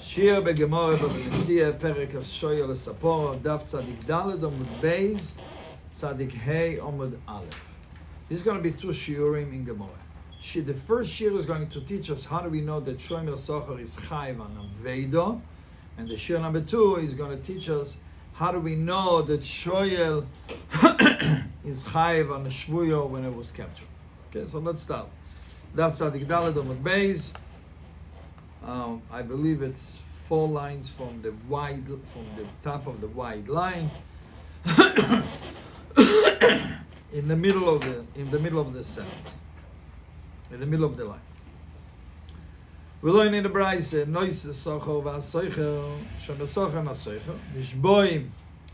שיר בגמרא במציע פרק השואל לספור דף צדיק ד' עמוד בייז צדיק ה' עמוד א'. This is going to be two shiurim in Gemara. The first shiur is going to teach us how do we know that shomer socher is chayiv on aveda, and the shiur number 2 is going to teach us how do we know that shoyel is chayiv on the shvuyo when it was captured. Okay, so let's start. Daf tzadik daled amud beis. I believe it's 4 lines from the top of the wide line. in the middle of the sentence, in the middle of the line. We learn in the Brayse nושא socher v'asocher shemesocher nasocher nishboim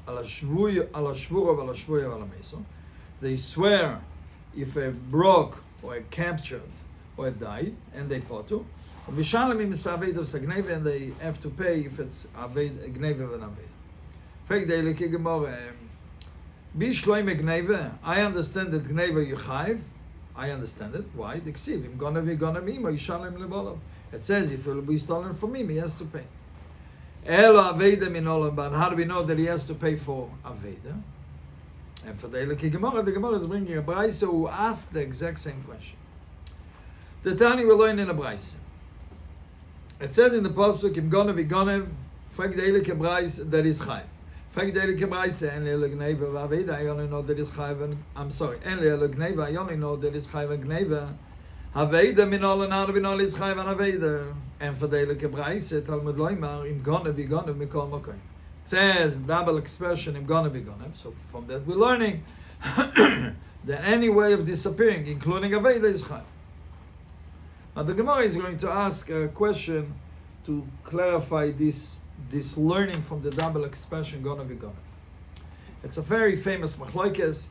al hashvura v'al hashvuya v'al hameso. They swear if a broke or a captured or a died, and they potu. And they have to pay if it's gneva and aveda. I understand that gneva you chayiv. I understand it. Why? It says if it will be stolen from him, he has to pay. But how do we know that he has to pay for aveda? And for the Gemara is bringing a Brayse who asked the exact same question. The Tani will learn in a Brayse. It says in the pasuk, "Im gonev v'gonev," frag the Eile Brayse that is chayiv. Frag the Eile Brayse and Eile gneva v'aveda. I only know that is chayiv. And I'm sorry, and Eile gneva. I only know that is chayiv and gneva. Aveda minol and out minol is chayiv and aveda. And for the Eile Brayse, Talmud loymar im gonev v'gonev mikol makom. It says double expression im gonev v'gonev. So from that we're learning that any way of disappearing, including aveda, is chayiv. Now the Gemara is going to ask a question to clarify this learning from the double expression gonev v'gonev. It's a very famous machlokes.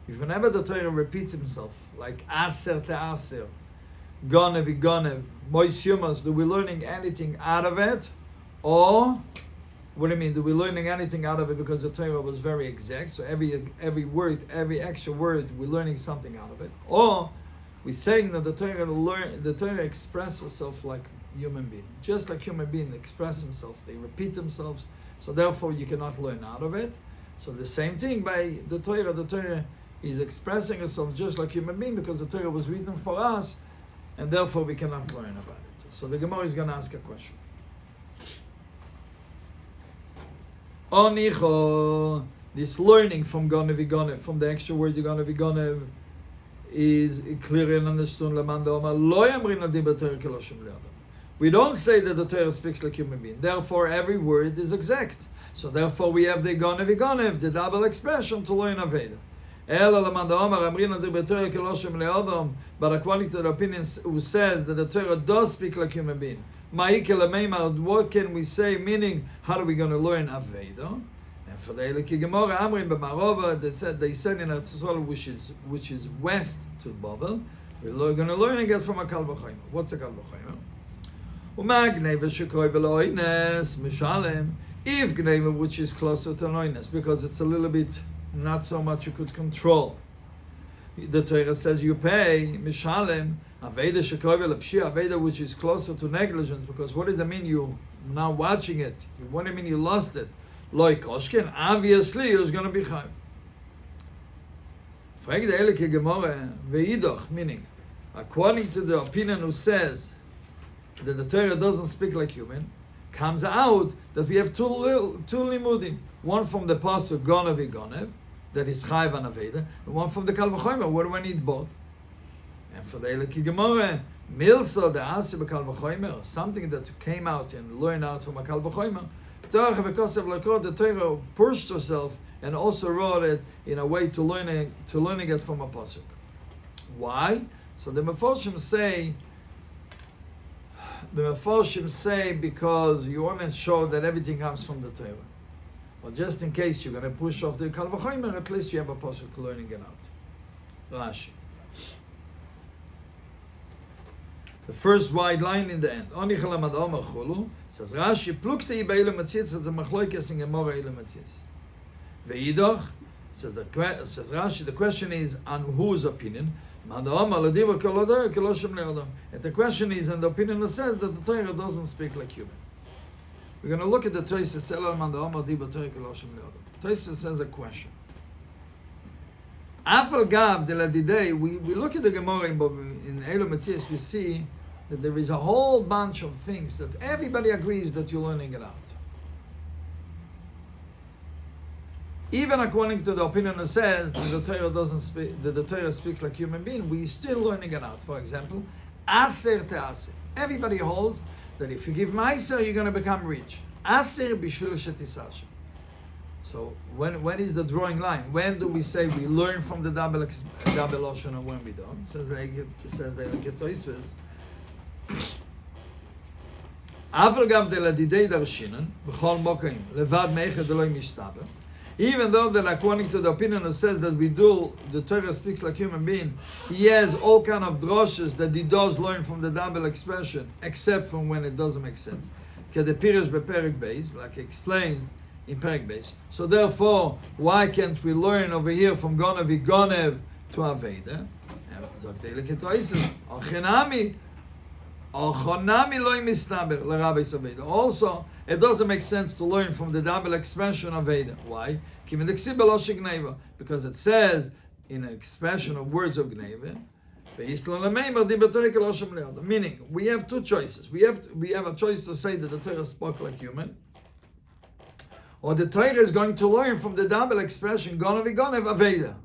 If whenever the Torah repeats himself, like aser to aser, gonev v'gonev, mois yumas, do we learning anything out of it? Or what do you mean? Do we learning anything out of it because the Torah was very exact? So every word, every extra word, we're learning something out of it. Or we're saying that the Torah expresses itself like human being. Just like human beings express themselves, they repeat themselves, so therefore you cannot learn out of it. So the same thing by the Torah is expressing itself just like human being because the Torah was written for us, and therefore we cannot learn about it. So the Gemara is going to ask a question. Onicho, this learning from gonev v'gonev, from the extra word gonev v'gonev, is clear and understood. We don't say that the Torah speaks like human being. Therefore, every word is exact. So therefore, we have the gonev v'gonev, the double expression to learn aveda. But according to the opinion who says that the Torah does speak like human being, what can we say? Meaning, how are we going to learn aveda? And for the Eiliki Gemara, Amrim b'Marova, they said in Eretz Yisrael, which is west to Babel, we're going to learn it from a Kal V'chomer. What's a Kal V'chomer? Uma gneva shekoi v'loines mishalem. If gneva, which is closer to loines, because it's a little bit not so much you could control. The Torah says you pay mishalem aveda shekoi v'lepshia aveda, which is closer to negligence. Because what does it mean? You now watching it. What do you mean you lost it? Loi koshken, obviously it was going to be chayiv. Frag the Eilike Gemara ve'idoch, meaning, according to the opinion who says that the Torah doesn't speak like human, comes out that we have two limudim. One from the pasuk gonev v'gonev, that is chayiv and aveda, and one from the Kal V'chomer. What do I need both? And for the Eilike Gemara, milsa the asi b'Kal V'chomer, something that came out and learned out from a Kal V'chomer. The Torah pushed herself and also wrote it in a way to learning it from a pasuk. Why? So the Mefarshim say because you want to show that everything comes from the Torah. But just in case you're going to push off the Kal V'chomer, at least you have a pasuk learning it out. Rashi. The first wide line in the end. Says Rashi, plukte ibeile matzitz, says the machlokes in Gemara ile matzitz. Veidoch, says Rashi, the question is on whose opinion? And the question is, and the opinion that says that the Torah doesn't speak like human. We're going to look at the Tosfos Elam and the Omer Diba Torah Keloshim Leodom. Tosfos says a question. Afal Gav de Ladidei, we look at the Gemara in Elo Metzias, we see that there is a whole bunch of things that everybody agrees that you're learning it out. Even according to the opinion that says that the Torah doesn't speak, that the Torah speaks like human being, we're still learning it out. For example, Aser Te'aser. Everybody holds that if you give Meiser, you're going to become rich. Aser Bishvil Shetisashem. So when is the drawing line? When do we say we learn from the double ocean, or when we don't? It says they get Tosfos. Aval gav de ladidei darshinan b'chol mokaim levad meiched eloi mishtaber. Even though that according to the opinion that says that we do, the Torah speaks like human being, he has all kind of droshes that he does learn from the double expression, except from when it doesn't make sense. Kedepirish beperek beis, like explained in Perek Beis. So therefore, why can't we learn over here from Gonev Gonev to Aveda? Also, it doesn't make sense to learn from the double expression of Aveda. Why? Because it says in an expression of words of Gneva, meaning we have two choices. We have a choice to say that the Torah spoke like human, or the Torah is going to learn from the double expression Gonev Aveda.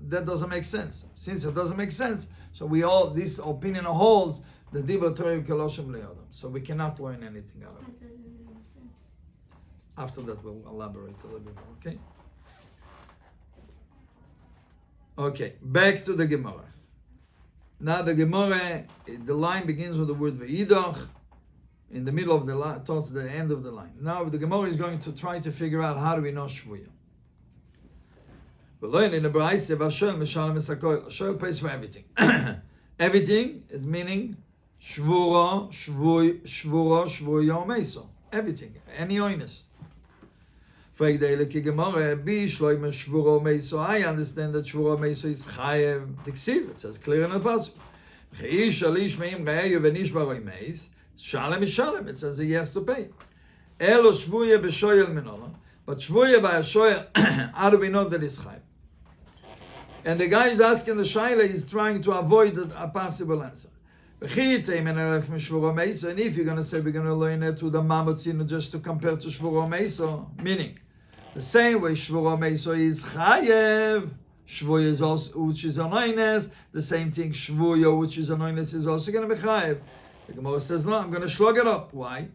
That doesn't make sense. Since it doesn't make sense, so this opinion holds the Dibur Torah Keloshim Leodom. So we cannot learn anything out of it. After that, we'll elaborate a little bit more. Okay. Okay. Back to the Gemara. Now the Gemara, the line begins with the word Ve'idach. In the middle of the line, towards the end of the line. Now the Gemara is going to try to figure out how do we know Shvuya. Ashol pays for everything. Everything is meaning Shvura, Shvuya, Meso. Everything, any oinus. I understand that Shvura Meso is Chayev Diksiv. It says clear in the Pasuk. Shalem is Shalem. It says he has to pay. Elo shvuya b'shoyel minola. But shvuya by a shoyel, how do we know that it's chayv? And the guy who's asking the shaila is trying to avoid a possible answer. And if you're going to say we're going to learn it to the mamotzino just to compare to shvura meiso, meaning the same way shvura meiso is chayev, shvuya is also, which is anoinus, the same thing shvuya, which is anoinus, is also going to be chayev. The Gemara says, no, I'm going to slug it up. Why?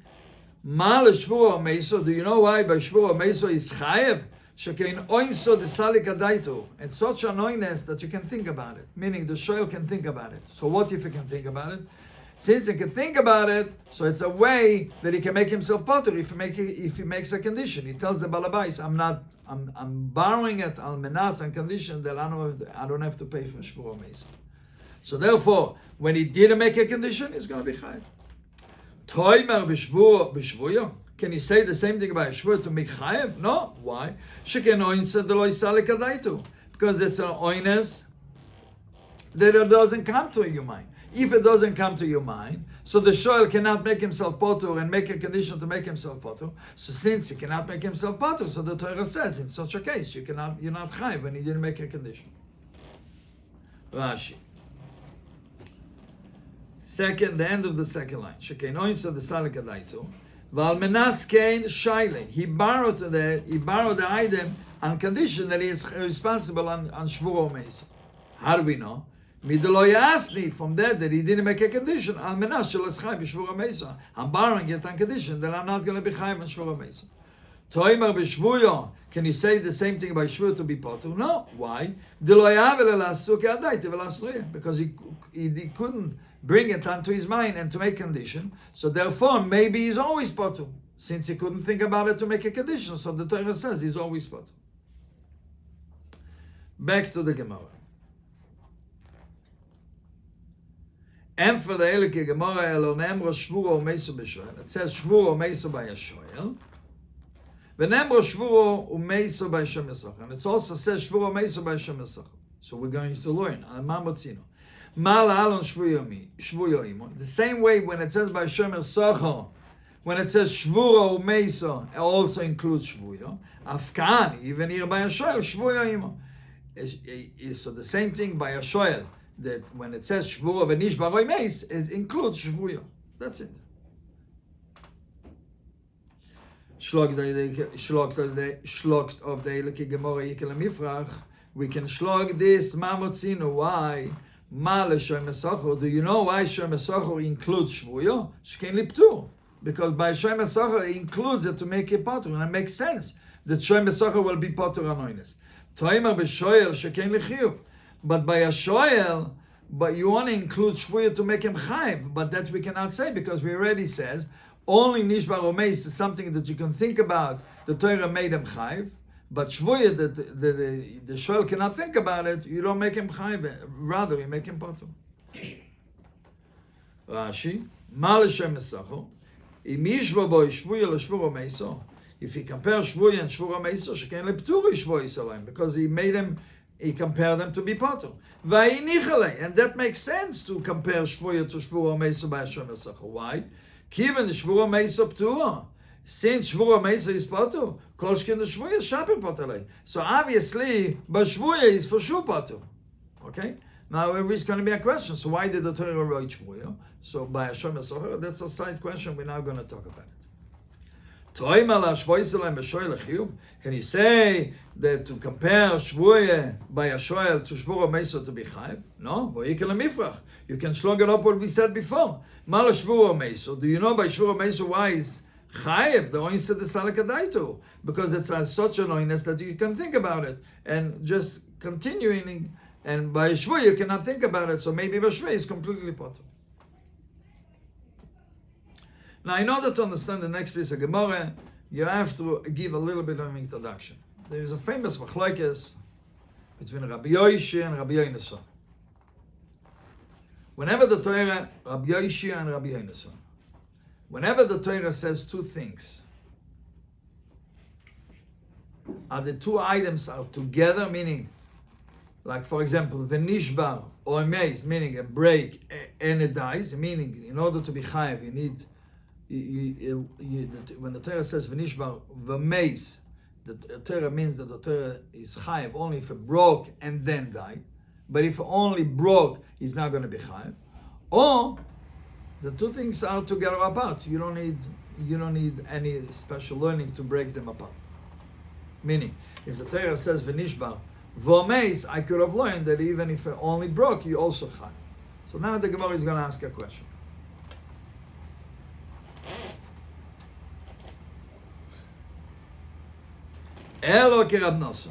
Mal shvura meiso. Do you know why by shvura meiso is chayev? Shekein oinso de salik adaitu. It's such an oiness that you can think about it. Meaning the shoel can think about it. So what if he can think about it? Since he can think about it, so it's a way that he can make himself potter if he makes a condition. He tells the balabais, I'm borrowing it al menas on condition that I don't have to pay for shvura meiso. So therefore, when he didn't make a condition, it's going to be chayav. Toimer b'shvuya. Can you say the same thing about shvuya to make chayav? No. Why? Sheken oinsa de lo yisalik adaitu. Because it's an oines that it doesn't come to your mind. If it doesn't come to your mind, so the shoel cannot make himself potter and make a condition to make himself potter. So since he cannot make himself potter, so the Torah says in such a case you're not chayav when he didn't make a condition. Rashi. Second, the end of the second line. Shekein oinsa de salik adaitu. Val menas kein shaile. He borrowed the item on condition that he is responsible on shvura meiso. How do we know? Midelo yasni, from that he didn't make a condition. Al menas shelo eschai b'shvura meiso. I'm borrowing it on condition that I'm not going to be chayav on shvura meiso. Toimer b'shvuya. Can you say the same thing about shvuya to be potter? No. Why? Because he couldn't bring it onto his mind and to make condition. So therefore, maybe he's always potter. Since he couldn't think about it to make a condition, so the Torah says he's always potter. Back to the Gemara. And for the Elike Gemara, Elonem Rosh Shvuro Meiso b'Shoel. It says Shvuro Meiso by a Shoel. V'nem Rosh Shvuro Meiso by Shem Yisachar. And it also says Shvuro Meiso by Shem Yisachar. So we're going to learn. The same way when it says by Shem Yisachar, When it says shvura or mesa, it also includes shvuya. Afkan, even here by השואל, shvuya imo. So the same thing by השואל, that when it says shvura v'nishbar or meis, it includes shvuya. That's it. Shlok of the Eliki Gemara Yikel Mifrach. We can shlog this Mamotzinu. Why? Ma l'shoy mesachor. Do you know why shoy mesachor includes shvuya? Shkein liptur. Because by shoy mesachor it includes it to make it potter, and it makes sense that shoy mesachor will be potter anoinus. Toimer b'shoyel shkein lichiyuv. But by a shoyel, but you want to include shvuya to make him chayiv. But that we cannot say because we already says only nishbar or meis is something that you can think about. The Torah made him chayiv. But shvuya, the shoel cannot think about it. You don't make him chayiv. Rather, you make him potter. Rashi, ma l'shem mesachor. Im yishvo bo shvuya l'shvura meiso. If he compares shvuya and shvura meiso, sheken lepturi shvuya yisraelim, because he compared them to be potter. Va'inichale, and that makes sense to compare shvuya to shvura meiso by Hashem mesachor. Why? Kiven shvura meiso ptura. Since shvura meiso is potter, kolshkin the shvuya shaper potter. So obviously, but shvuya is for sure potter. Okay. Now it's going to be a question. So why did the Torah write shvuya? So by Hashem mesachor, that's a side question. We're now going to talk about it. Can you say that to compare shvuya by a shoel to shvura meiso to be chayiv? No. You can slug it up what we said before. Mal shvura meiso. Do you know by shvura meiso why is chayiv? The only said the salakadaitu, because it's such an oiness that you can think about it and just continuing. And by shvuya you cannot think about it. So maybe by shvuya is completely potter. Now, in order to understand the next piece of Gemara, you have to give a little bit of an introduction. There is a famous machlokes between Rabbi Yoshi and Rabbi Yonason. Whenever the Torah, Rabbi Yoshi and Rabbi Yonason, whenever the Torah says two things, are the two items are together, meaning, like for example, the nishbar or meis, meaning a break and it dies, meaning in order to be chayiv, you need. When the Torah says v'nishbar v'meis, the Torah means that the Torah is chayiv only if it broke and then died. But if it only broke, it's not going to be chayiv. Or the two things are together apart. You don't need any special learning to break them apart. Meaning, if the Torah says v'nishbar v'meis, I could have learned that even if it only broke, you also chayiv. So now the Gemara is going to ask a question. Elo ki Rab Nosson.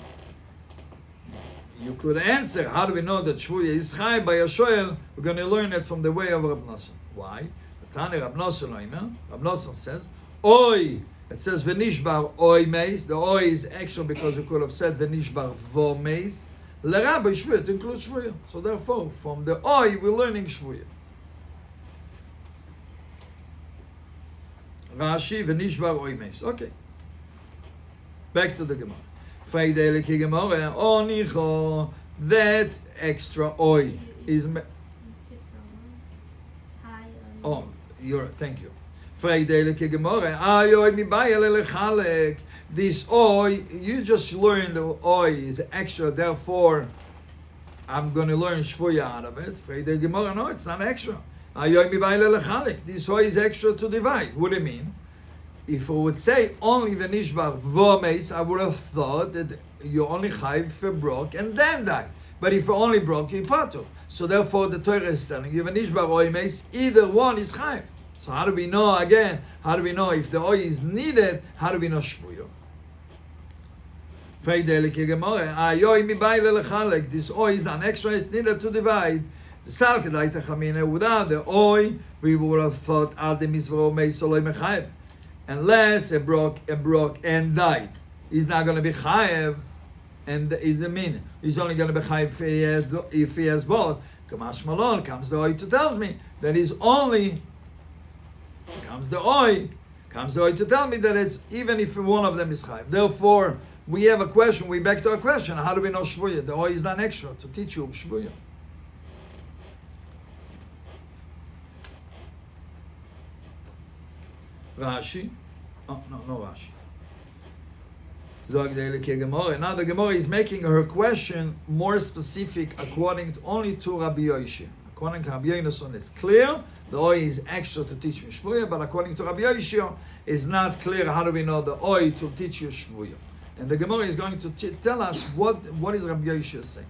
You could answer, how do we know that shvuya is chai by a shoel? We're going to learn it from the way of Rab Nosson. Why? Tani Rab Nosson loimer. Rab Nosson says, Oi. It says v'nishbar oi meis. The oi is extra because we could have said v'nishbar vo meis. L'rabbi shvuya, it includes shvuya. So therefore, from the oi, we're learning shvuya. Rashi v'nishbar oi meis. Okay. Back to the Gemara. Freidelike Gemara, Onicho, that extra oi is. Thank you. Freidelike Gemara, Ayoy mi bayel lechalek. This oi, you just learned the oi is extra, therefore I'm going to learn shvuya out of it. Freidelike Gemara, no, it's not extra. Ayoy mi bayel lechalek. This oi is extra to divide. What do you mean? If we would say only the nishbar v'meis, I would have thought that you only chayiv if it broke and then die. But if it only broke, you patur. So therefore, the Torah is telling you the nishbar or meis, either one is chayiv. So how do we know again? How do we know if the oil is needed? How do we know shvuya? This oil is an extra; it's needed to divide. The salkadaita chamina without the oil, we would have thought al the misvah meis olay mechayiv. Unless it broke and died, he's not going to be chayev, and is the meaning. He's only going to be chayev if he has both. Kamash malon comes the oil to tell me that he's only comes the oil to tell me that it's even if one of them is chayev. Therefore, we have a question. We back to a question. How do we know shvuya? The oil is not extra to teach you shvuya. Rashi. Oh, no Rashi. Now the Gemara is making her question more specific according only to Rabbi Yoshi. According to Rabbi Yonason, it's clear. The oi is extra to teach you Shvuya, but according to Rabbi Yoshi, it's not clear how do we know the oi to teach you Shvuya. And the Gemara is going to tell us what is Rabbi Yoshi saying.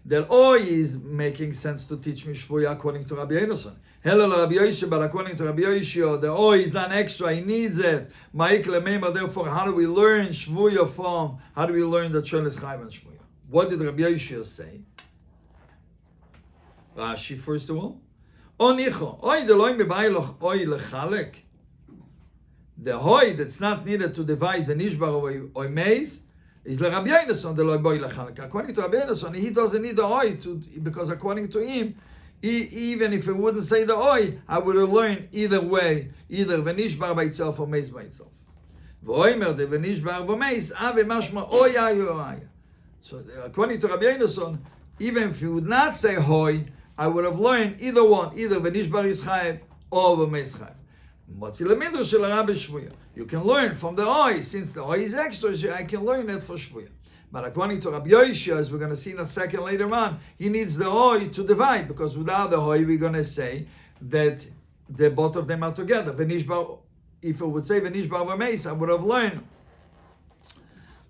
The oi is making sense to teach me Shvuya according to Rabbi Yonason. Hello, Rabbi Yoshi, but according to Rabbi Yoshi, the oi is not extra, he needs it. Therefore, how do we learn Shvuya from? How do we learn that Shol is Chayv and Shvuya? What did Rabbi Yoshi say? Rashi, first of all. The oi that's not needed to divide the nishbar or maize is the Rabbi Yonason, the loy boy lechalek. According to Rabbi Yonason, he doesn't need the oi because according to him, even if it wouldn't say the oi, I would have learned either way, either v'nishbar by itself or maize by itself. V'oimer the v'nishbar v'maize ave mashma oya. So according to Rabbi Yonason, even if he would not say hoi, I would have learned either one, either v'nishbar is chayev or v'maize chayev. You can learn from the oi, since the oi is extra, I can learn it for shvuya. But according to Rabbi Yoshi, as we're going to see in a second later on, he needs the oi to divide, because without the oi, we're going to say that both of them are together. V'nishbar, if it would say v'nishbar v'meis, I would have learned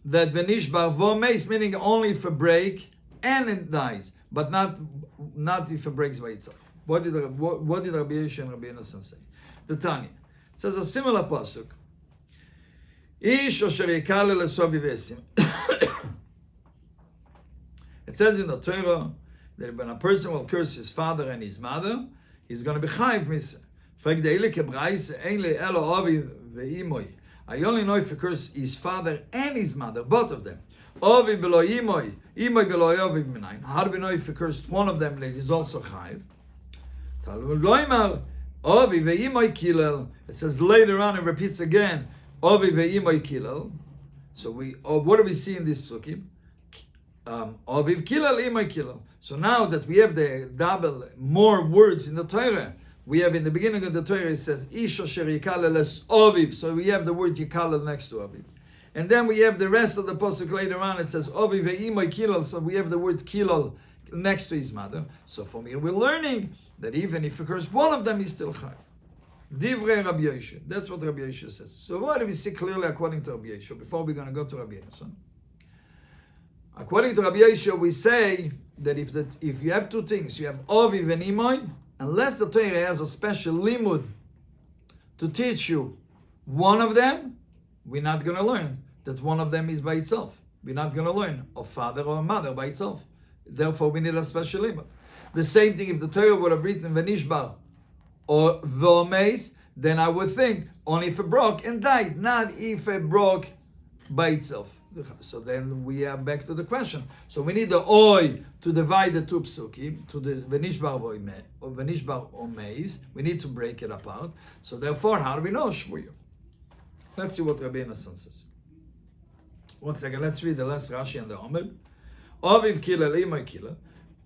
that v'nishbar v'meis, meaning only if it break and it dies, but not if it breaks by itself. What did Rabbi Yoshi and Rabbi Yonason say? The Tanya. It says a similar pasuk. Ish asher yikale lesoviv esim. It says in the Torah that when a person will curse his father and his mother, he's going to be chayiv misa. Frag deile kebraise ein le elo aviv ve'imoy. I only know if he curse his father and his mother, both of them. Aviv belo imoy, imoy belo aviv minayin. How do we know if he cursed one of them that he's also chayiv? Talmud loimar. Ovi ve'imoy kilel. It says later on, it repeats again. Ovi ve'imoy kilel. So what do we see in this psukim? Oviv kilel, imoy kilel. So now that we have the double more words in the Torah, we have in the beginning of the Torah it says Ish asher yikalel es oviv. So we have the word yikalel next to oviv, and then we have the rest of the pasuk later on. It says Oviv ve'imoy kilel. So we have the word kilel next to his mother. So from here we're learning that even if it occurs one of them, he's still chayav. Divrei Rabbi Yoshi. That's what Rabbi Yoshi says. So what do we see clearly according to Rabbi Yoshi? Before we're going to go to Rabbi Yonason. According to Rabbi Yoshi, we say that if you have two things, you have Oviv and Imoy, unless the Torah has a special limud to teach you one of them, we're not going to learn that one of them is by itself. We're not going to learn a father or a mother by itself. Therefore, we need a special limud. The same thing if the Torah would have written V'nishbar or V'omeis, then I would think only if it broke and died, not if it broke by itself. So then we are back to the question. So we need the oi to divide the two psukim, to the V'nishbar or V'nishbar Omeis. We need to break it apart. So therefore, how do we know Shvuya? Let's see what Rabbi Nasan says. One second, let's read the last Rashi and the Omed. Oviv killer, Imoy killer.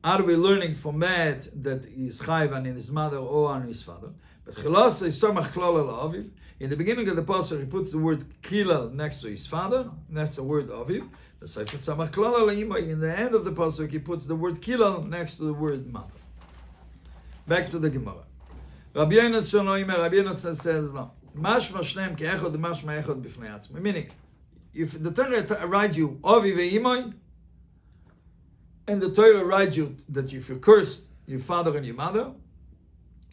Are we learning from that he's chayiv on his mother or on his father? But Chilasa is somach klal al aviv. In the beginning of the pasuk, he puts the word kilal next to his father. That's the word aviv. The Sefer samach klal al imay. In the end of the pasuk, he puts the word kilal next to the word mother. Back to the Gemara. Rabbi Yonason says no. Mashma shneim ke'echod mashma echod b'fnei atzma. Meaning, if the Torah writes you aviv ve'imay, and the Torah writes you that if you cursed your father and your mother,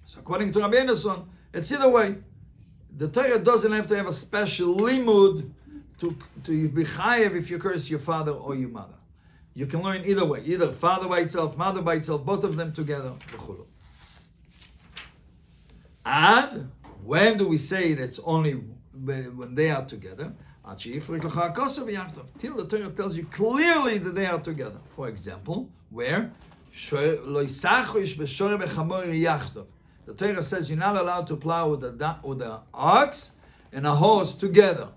so according to Rabbi Yonason, it's either way. The Torah doesn't have to have a special limud to be chayev if you curse your father or your mother. You can learn either way, either father by itself, mother by itself, both of them together. And when do we say that it's only when they are together? Till the Torah tells you clearly that they are together. For example, where the Torah says you're not allowed to plow with the ox and a horse together,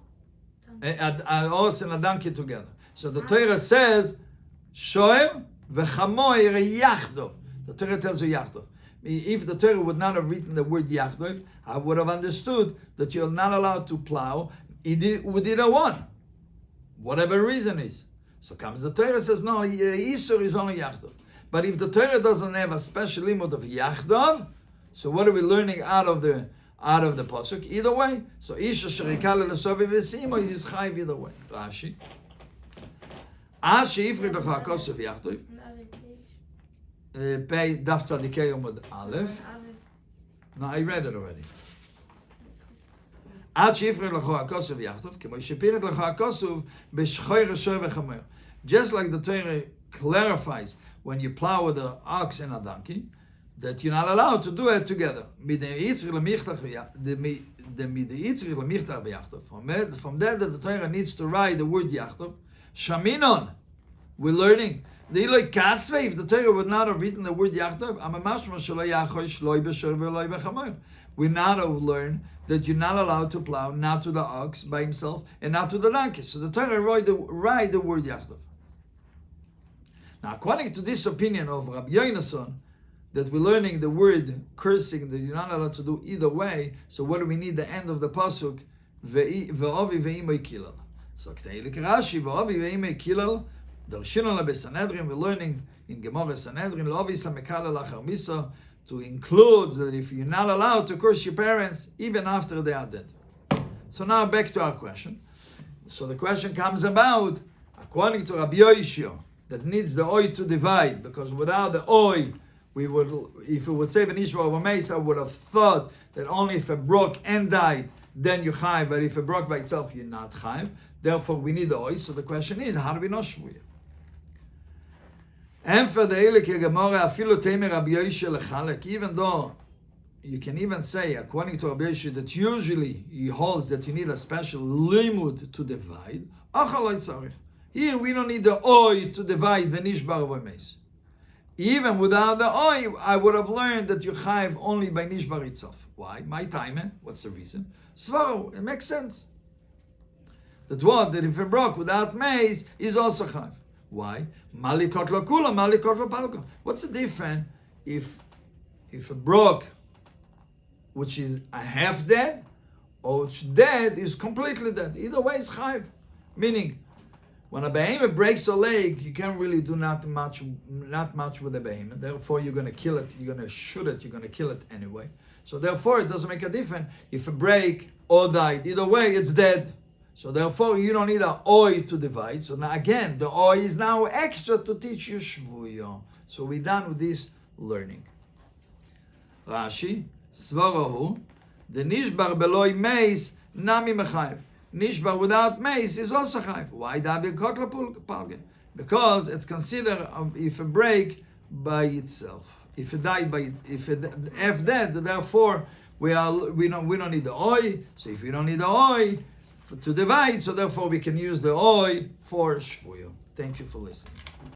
a horse and a donkey together. So the Torah says shoer v'chamoir yachdov. The Torah tells you yachdov. If the Torah would not have written the word yachdov, I would have understood that you're not allowed to plow with either one, whatever reason is. So comes the Torah says, no, Isur is only yachdov. But if the Torah doesn't have a special limud of yachdov, so what are we learning out of the pasuk? Either way. So Isha sherikal lesovi v'simo is chayv either way. Rashi. As sheifrid lecha kosov yachdov. Pei daf tzadikei omud aleph. No, I read it already. Ad sheifrid lecha kosov yachdov, kemo shepirid lecha kosov b'shchoy reshoy v'chamer. Just like the Torah clarifies when you plow with an ox and a donkey, that you're not allowed to do it together. From that, the Torah needs to write the word yachdav. Shaminon, we're learning. If the Torah would not have written the word yachdav, we now have learned that you're not allowed to plow, not to the ox by himself, and not to the donkey. So the Torah write the word yachdav. Now, according to this opinion of Rabbi Yonason, that we're learning the word cursing, that you're not allowed to do either way, so what do we need? The end of the pasuk, ve'ovi ve'imoi kilal. So, Kteilik Rashi, ve'ovi ve'imoi kilal, Darshinon la besanedrin, we're learning in Gemara Sanedrin, lo'ovi samekala lachar misa, to include that if you're not allowed to curse your parents, even after they are dead. So now back to our question. So the question comes about, according to Rabbi Yoshio, that needs the oi to divide, because without the oi, if it would say an ishma of a mace, I would have thought that only if it broke and died, then you chayv, but if it broke by itself, you're not chayv. Therefore, we need the oi. So the question is, how do we know shvuya? And for the Eilik Gemara, afilu teimer Rabbi Yoshia lechalek, even though you can even say, according to Rabbi Yoshia, that usually he holds that you need a special limud to divide. Here we don't need the oi to divide the nishbar of a mace. Even without the oi, I would have learned that you chayv only by nishbar itself. Why? My time, what's the reason? Svaro, it makes sense. That if it broke without mace, is also chayv. Why? Malikot lo kula, malikot lo palko. What's the difference if it broke, which is a half dead, or which dead is completely dead? Either way is chayv. Meaning, when a behemoth breaks a leg, you can't really do not much with the behemoth. Therefore, you're going to kill it, you're going to shoot it, you're going to kill it anyway. So therefore, it doesn't make a difference if it break or died. Either way, it's dead. So therefore, you don't need an oi to divide. So now again, the oi is now extra to teach you shvuya. So we're done with this learning. Rashi, svarahu, the nishbar beloi meis nami mechayv. Nishbar without mace is also chayv. Why? Because it's considered if a break by itself. If it died by if dead, therefore we don't need the oi. So if we don't need the oi to divide, so therefore we can use the oi for shvuya. Thank you for listening.